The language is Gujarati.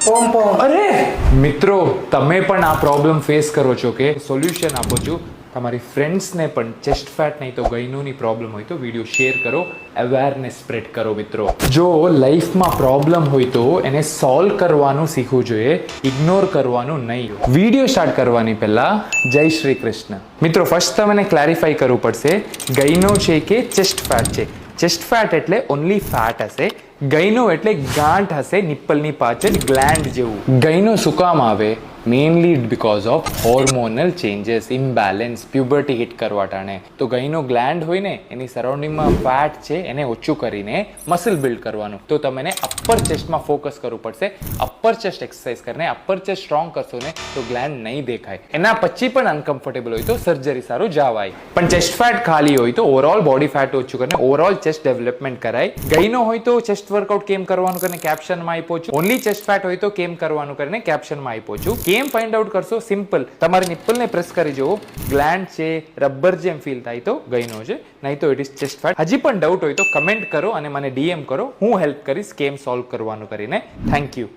Poem poem. અરે મિત્રો, તમે પણ આ પ્રોબ્લેમ ફેસ કરો છો કે સોલ્યુશન આપો છો તમારી ફ્રેન્ડ્સને પણ ચેસ્ટ ફેટ નહીં તો ગઈનોની પ્રોબ્લેમ હોય તો વિડીયો શેર કરો, અવેરનેસ સ્પ્રેડ કરો મિત્રો. જો લાઈફમાં પ્રોબ્લેમ હોય તો એને સોલ્વ કરવાનું શીખવું જોઈએ, ઇગ્નોર કરવાનું નહીં. વિડીયો સ્ટાર્ટ કરવાની પહેલા જય શ્રી કૃષ્ણ. મિત્રો, ફર્સ્ટ તમને ક્લેરિફાઈ કરવું પડશે, ગઈનો છે કે ચેસ્ટ ફેટ છે. ચેસ્ટ ફેટ એટલે ઓનલી ફેટ હશે, ગઈનો એટલે ગાંઠ હશે નિપ્પલની પાછળ ગ્લેન્ડ જેવું. ગઈનો શું કામ આવે? Mainly because of hormonal changes, imbalance, puberty hit કરવા ટાણે. તો ગઈનો ગ્લેન્ડ હોય ને એની સરાઉન્ડિંગમાં ફેટ છે એને ઓછું કરીને મસલ બિલ્ડ કરવાનું. તો તમને અપર ચેસ્ટમાં ફોકસ કરવું પડશે. અપર ચેસ્ટ એક્સરસાઇઝ કરીને અપર ચેસ્ટ સ્ટ્રોંગ કરશો ને તો ગ્લેન્ડ નહીં દેખાય. એના પછી પણ અનકમ્ફર્ટેબલ હોય તો સર્જરી સારું જવાય. પણ ચેસ્ટ ફેટ ખાલી હોય તો ઓવરઓલ બોડી ફેટ ઓછું કરીને ઓવરઓલ ચેસ્ટ ડેવલપમેન્ટ કરાય. ગઈનો હોય તો ચેસ્ટ વર્કઆઉટ કેમ કરવાનું કરીને કેપ્શનમાં આપ્યો છું. ઓનલી ચેસ્ટ ફેટ હોય તો કેમ કરવાનું કરીને કેપ્શનમાં આપ્યો છું. કેમ ફાઇન્ડ આઉટ કરશો? સિમ્પલ, તમારી નિપ્પલને પ્રેસ કરી જુઓ, ગ્લેન્ડ છે, રબર જેમ ફીલ થાય તો ગઈનો છે, નહીં તો ઇટ ઇઝ ચેસ્ટ ફેટ. હજી પણ ડાઉટ હોય તો કમેન્ટ કરો અને મને ડીએમ કરો, હું હેલ્પ કરીશ કેમ સોલ્વ કરવાનું કરીને. Thank you.